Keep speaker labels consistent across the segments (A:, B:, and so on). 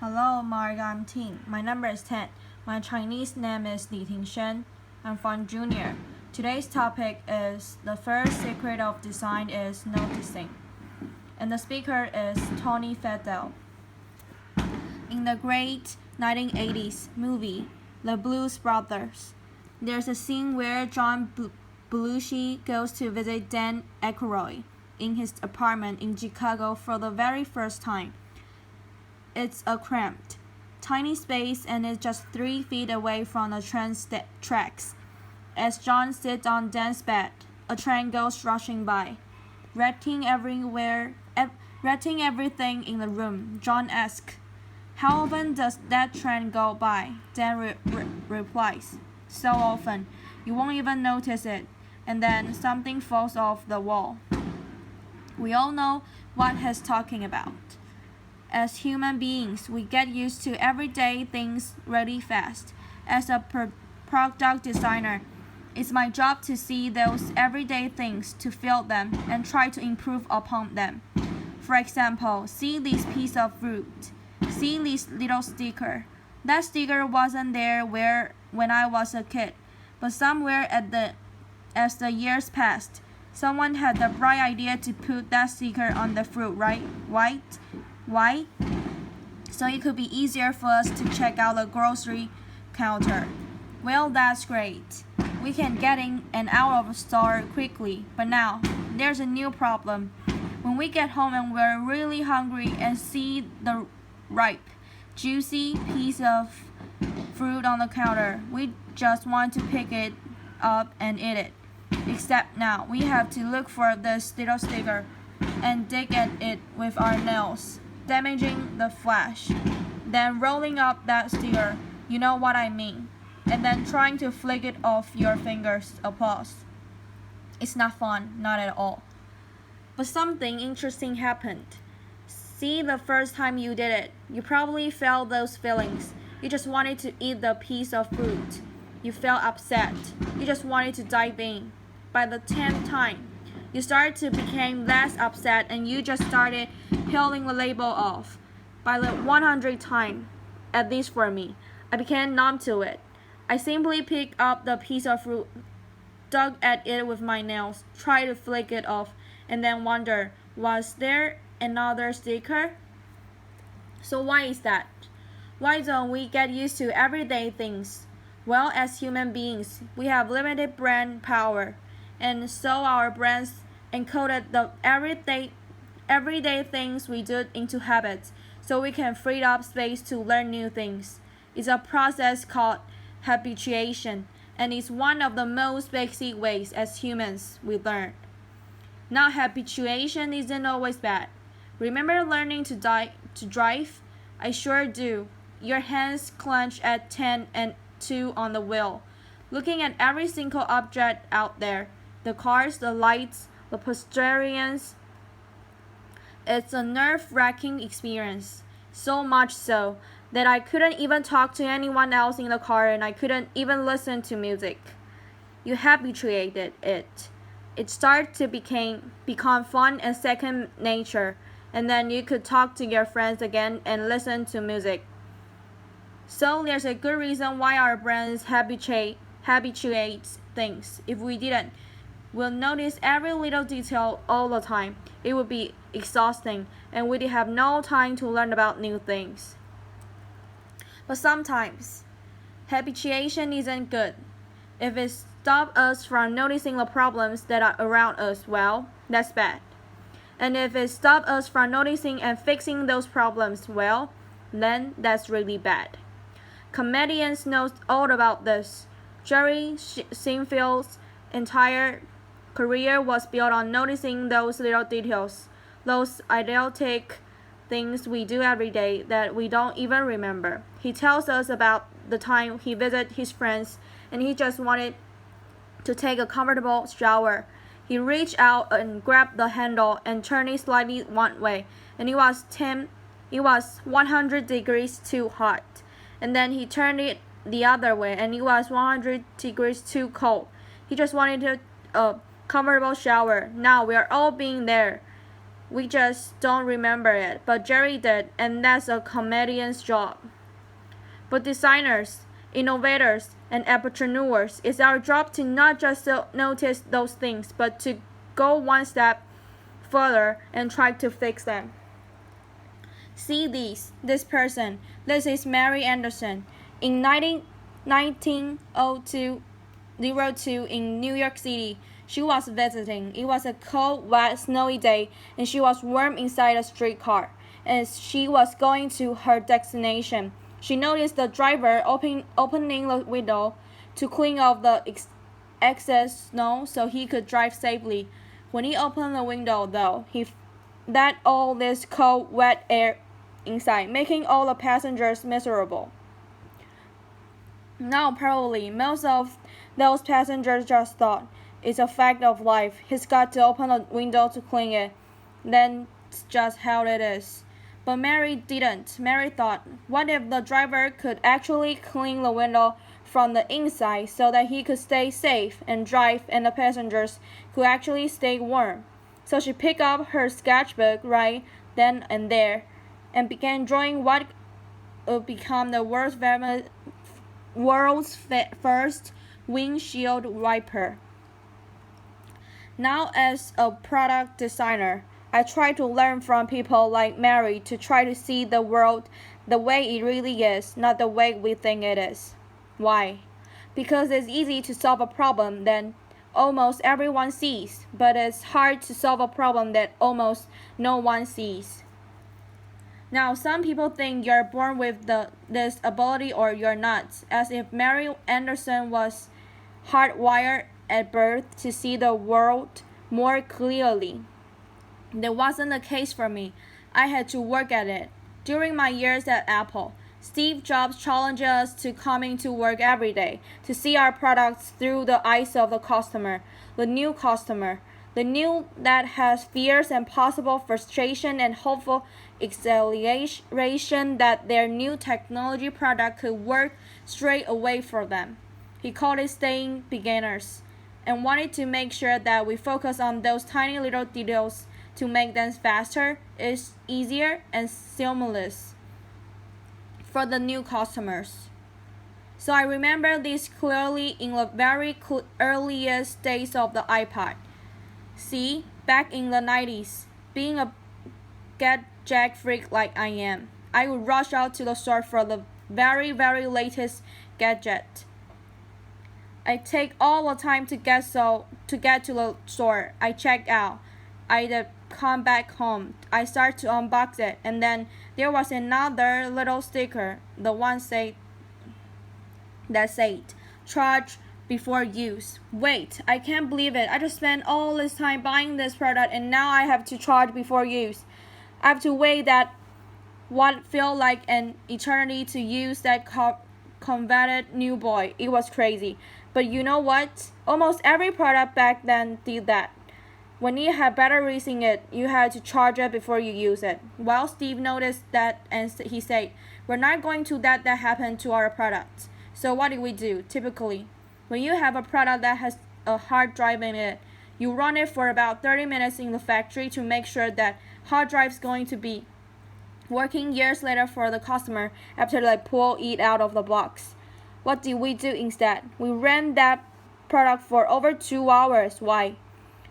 A: Hello, Mark. I'm Ting. My number is 10. My Chinese name is Li Tingshen. I'm from Junior. Today's topic is the first secret of design is noticing. And the speaker is Tony Fadell. In the great 1980s movie, The Blues Brothers, there's a scene where John Belushi goes to visit Dan Aykroyd in his apartment in Chicago for the very first time. It's a cramped, tiny space and it's just 3 feet away from the train tracks. As John sits on Dan's bed, a train goes rushing by, wrecking everything in the room. John asks, "How often does that train go by?" Dan replies, "So often, you won't even notice it." And then something falls off the wall. We all know what he's talking about. As human beings, we get used to everyday things really fast. As a product designer, it's my job to see those everyday things, to feel them, and try to improve upon them. For example, see this piece of fruit. See this little sticker. That sticker wasn't there when I was a kid, but somewhere as the years passed, someone had the bright idea to put that sticker on the fruit, right? Why? So it could be easier for us to check out the grocery counter. Well, that's great. We can get in and out of a store quickly, but now there's a new problem. When we get home and we're really hungry and see the ripe, juicy piece of fruit on the counter, we just want to pick it up and eat it. Except now we have to look for this little sticker and dig at it with our nails, damaging the flesh, then rolling up that sticker, you know what I mean, and then trying to flick it off your fingers. Applause. It's not fun, not at all. But something interesting happened. See, the first time you did it, you probably felt those feelings. You just wanted to eat the piece of fruit. You felt upset. You just wanted to dive in. By the 10th time, you started to become less upset and you just started peeling the label off. By the 100th time, at least for me, I became numb to it. I simply picked up the piece of fruit, dug at it with my nails, tried to flick it off, and then wondered, was there another sticker? So why is that? Why don't we get used to everyday things? Well, as human beings, we have limited brain power, and so our brains encoded the everyday things we do into habits, so we can free up space to learn new things. It's a process called habituation, and it's one of the most basic ways as humans we learn. Now, habituation isn't always bad. Remember learning to drive? I sure do. Your hands clench at 10 and 2 on the wheel, looking at every single object out there, the cars, the lights, the pedestrians. It's a nerve-wracking experience, so much so that I couldn't even talk to anyone else in the car and I couldn't even listen to music. You habituated it. It started to become fun and second nature, and then you could talk to your friends again and listen to music. So there's a good reason why our brains habituate things. If we didn't, we'll notice every little detail all the time. It would be exhausting, and we'd have no time to learn about new things. But sometimes, habituation isn't good. If it stops us from noticing the problems that are around us, well, that's bad. And if it stops us from noticing and fixing those problems, well, then that's really bad. Comedians know all about this. Jerry Seinfeld's entire career was built on noticing those little details, those idiotic things we do every day that we don't even remember. He tells us about the time he visited his friends and he just wanted to take a comfortable shower. He reached out and grabbed the handle and turned it slightly one way, and it was 100 degrees too hot. And then he turned it the other way and it was 100 degrees too cold. He just wanted a comfortable shower. Now we are all being there. We just don't remember it, but Jerry did, and that's a comedian's job. But designers, innovators, and entrepreneurs, it's our job to not just notice those things, but to go one step further and try to fix them. See this person. This is Mary Anderson. In 1902 in New York City, she was visiting. It was a cold, wet, snowy day, and she was warm inside a streetcar. As she was going to her destination, she noticed the driver opening the window to clean off the excess snow so he could drive safely. When he opened the window, though, he let all this cold, wet air inside, making all the passengers miserable. Now, probably, most of those passengers just thought, it's a fact of life. He's got to open a window to clean it. That's just how it is. But Mary didn't. Mary thought, what if the driver could actually clean the window from the inside so that he could stay safe and drive and the passengers could actually stay warm? So she picked up her sketchbook right then and there and began drawing what would become the world's first windshield wiper. Now, as a product designer, I try to learn from people like Mary to try to see the world the way it really is, not the way we think it is. Why? Because it's easy to solve a problem that almost everyone sees, but it's hard to solve a problem that almost no one sees. Now, some people think you're born with this ability or you're not, as if Mary Anderson was hardwired at birth to see the world more clearly. That wasn't the case for me. I had to work at it. During my years at Apple, Steve Jobs challenged us to coming to work every day, to see our products through the eyes of the customer, the new that has fears and possible frustration and hopeful exhilaration that their new technology product could work straight away for them. He called it staying beginners and wanted to make sure that we focus on those tiny little details to make them faster, easier, and seamless for the new customers. So I remember this clearly in the very earliest days of the iPod. See, back in the 90s, being a gadget freak like I am, I would rush out to the store for the very, very latest gadget. I take all the time to get to the store. I check out. I come back home. I start to unbox it, and then there was another little sticker, the one that said, charge before use. Wait, I can't believe it. I just spent all this time buying this product, and now I have to charge before use. I have to wait that what felt like an eternity to use that coveted new boy. It was crazy. But you know what? Almost every product back then did that. When you had batteries in it, you had to charge it before you use it. Well, Steve noticed that and he said, we're not going to let that happen to our products. So what do we do? Typically, when you have a product that has a hard drive in it, you run it for about 30 minutes in the factory to make sure that hard drive is going to be working years later for the customer after they pull it out of the box. What did we do instead? We ran that product for over 2 hours. Why?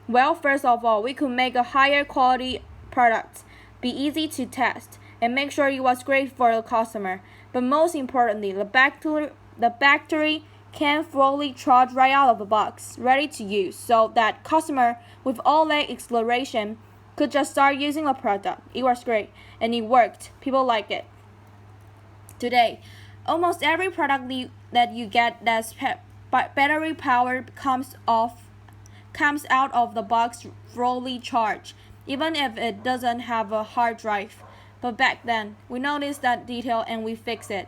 A: Well, first of all, we could make a higher quality product, be easy to test, and make sure it was great for the customer. But most importantly, the battery can fully charge right out of the box, ready to use, so that customer with all that acceleration could just start using the product. It was great, and it worked. People like it. Today, almost every product that you get that's battery powered comes out of the box fully charged, even if it doesn't have a hard drive. But back then, we noticed that detail and we fixed it.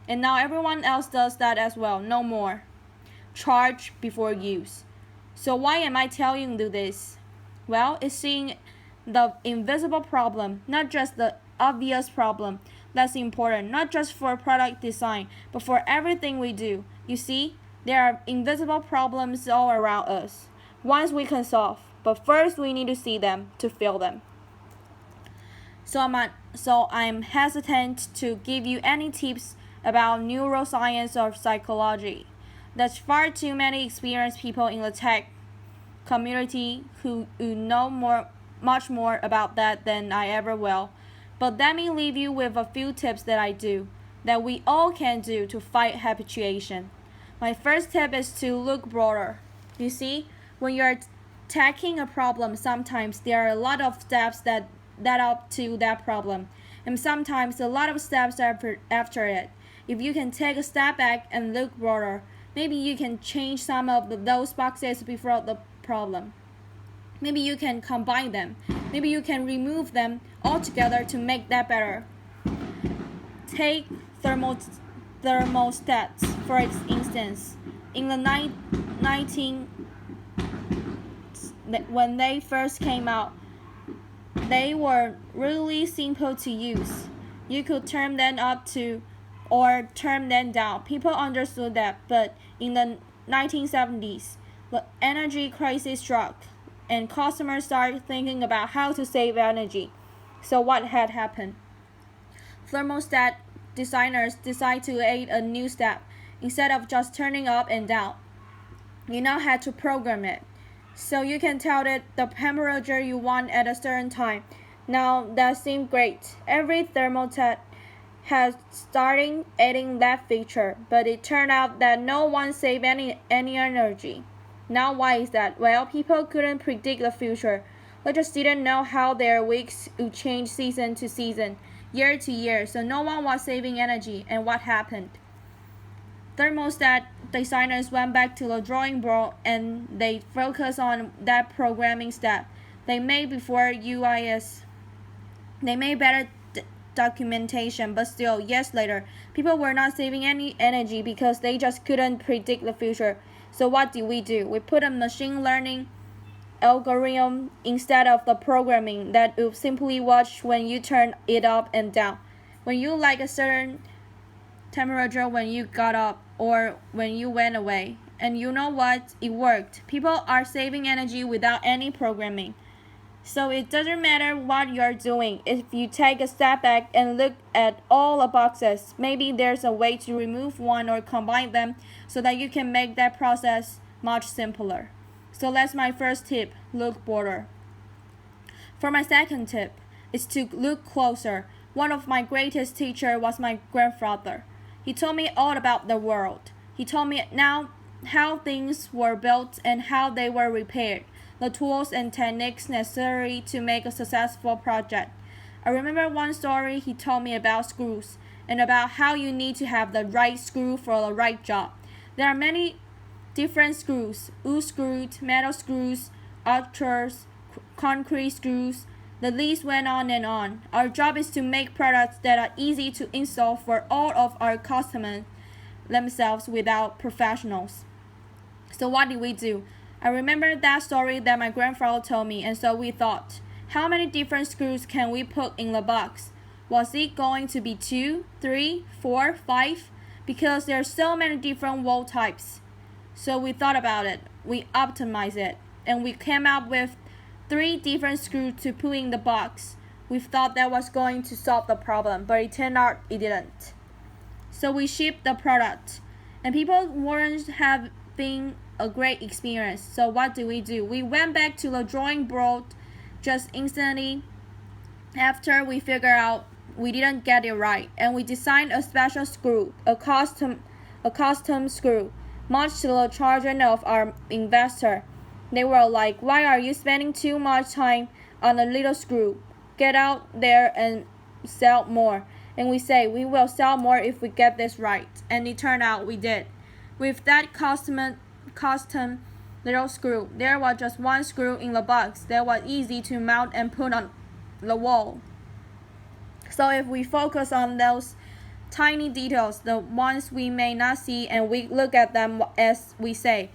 A: And now everyone else does that as well. No more. Charge before use. So why am I telling you this? Well, it's seeing the invisible problem, not just the obvious problem. That's important, not just for product design, but for everything we do. You see, there are invisible problems all around us. Ones we can solve, but first we need to see them to feel them. So I'm hesitant to give you any tips about neuroscience or psychology. There's far too many experienced people in the tech community who know much more about that than I ever will. But let me leave you with a few tips that we all can do to fight habituation. My first tip is to look broader. You see, when you're tackling a problem, sometimes there are a lot of steps that up to that problem, and sometimes a lot of steps after it. If you can take a step back and look broader, maybe you can change some of those boxes before the problem. Maybe you can combine them. Maybe you can remove them altogether to make that better. Take thermostats, for instance. In the 19 when they first came out, they were really simple to use. You could turn them up to or turn them down. People understood that, but in the 1970s, the energy crisis struck, and customers started thinking about how to save energy. So what had happened? Thermostat designers decided to add a new step. Instead of just turning up and down, you now had to program it. So you can tell it the temperature you want at a certain time. Now that seemed great. Every thermostat has started adding that feature, but it turned out that no one saved any energy. Now why is that? Well, people couldn't predict the future. They just didn't know how their weeks would change season to season, year to year, so no one was saving energy. And what happened? Thermostat designers went back to the drawing board and they focused on that programming step. They made before UIS. They made better documentation, but still, years later, people were not saving any energy because they just couldn't predict the future. So what did? We put a machine learning algorithm instead of the programming that would simply watch when you turn it up and down, when you like a certain temperature when you got up or when you went away. And you know what? It worked. People are saving energy without any programming. So it doesn't matter what you're doing. If you take a step back and look at all the boxes, maybe there's a way to remove one or combine them so that you can make that process much simpler. So that's my first tip, look broader. For my second tip is to look closer. One of my greatest teachers was my grandfather. He told me all about the world. He told me now how things were built and how they were repaired, the tools and techniques necessary to make a successful project. I remember one story he told me about screws and about how you need to have the right screw for the right job. There are many different screws: wood screws, metal screws, archers, concrete screws. The list went on and on. Our job is to make products that are easy to install for all of our customers themselves without professionals. So what did we do? I remember that story that my grandfather told me, and so we thought, how many different screws can we put in the box? Was it going to be 2, 3, 4, 5? Because there are so many different wall types. So we thought about it, we optimized it, and we came up with 3 different screws to put in the box. We thought that was going to solve the problem, but it turned out it didn't. So we shipped the product, and people weren't having a great experience. So what do? We went back to the drawing board just instantly after we figured out we didn't get it right, and we designed a special screw, a custom screw, much to the chagrin of our investor. They were like, why are you spending too much time on a little screw? Get out there and sell more. And we say, we will sell more if we get this right. And it turned out we did. With that custom little screw, there was just one screw in the box that was easy to mount and put on the wall. So if we focus on those tiny details, the ones we may not see, and we look at them as we say,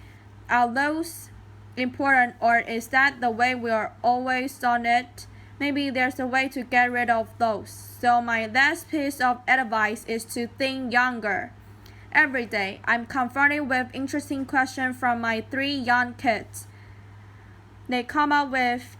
A: are those important, or is that the way we are always done it? Maybe there's a way to get rid of those. So my last piece of advice is to think younger. Every day, I'm confronted with interesting questions from my 3 young kids. They come up with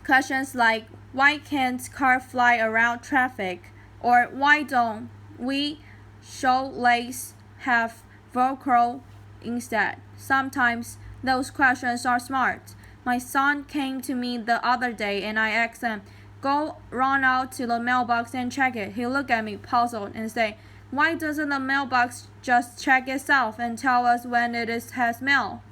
A: questions like, why can't cars fly around traffic? Or why don't we shoelace have Velcro instead? Sometimes those questions are smart. My son came to me the other day and I asked him, "Go run out to the mailbox and check it." He looked at me puzzled and said, "Why doesn't the mailbox just check itself and tell us when it has mail?"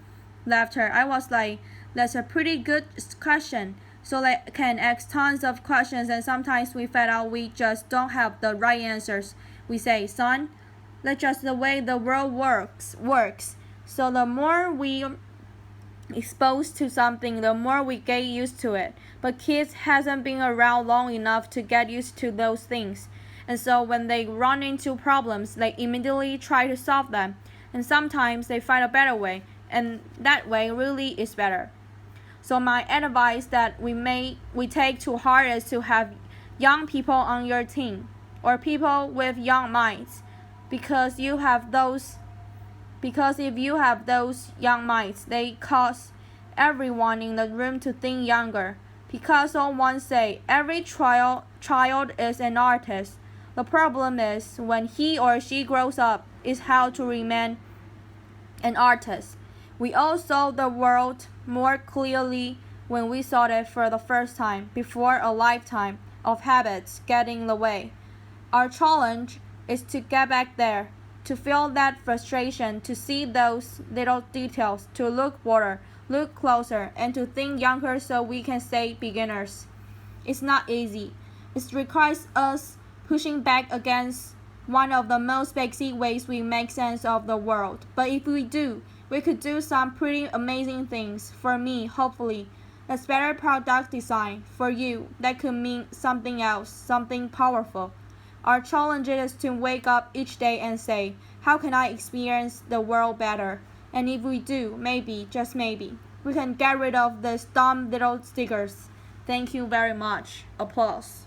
A: Laughter. I was like, "That's a pretty good question." So they can ask tons of questions and sometimes we find out we just don't have the right answers. We say, "Son, that's just the way the world works." So the more we exposed to something, the more we get used to it. But kids hasn't been around long enough to get used to those things. And so when they run into problems, they immediately try to solve them. And sometimes they find a better way. And that way really is better. So my advice that we take to heart is to have young people on your team or people with young minds. Because if you have those young minds, they cause everyone in the room to think younger. Picasso once said, "Every child is an artist. The problem is when he or she grows up is how to remain an artist." We all saw the world more clearly when we saw it for the first time, before a lifetime of habits getting in the way. Our challenge is to get back there, to feel that frustration, to see those little details, to look broader, look closer, and to think younger so we can stay beginners. It's not easy. It requires us pushing back against one of the most basic ways we make sense of the world. But if we do, we could do some pretty amazing things. For me, hopefully, that's better product design. For you, that could mean something else, something powerful. Our challenge is to wake up each day and say, "How can I experience the world better?" And if we do, maybe, just maybe, we can get rid of these dumb little stickers. Thank you very much. Applause.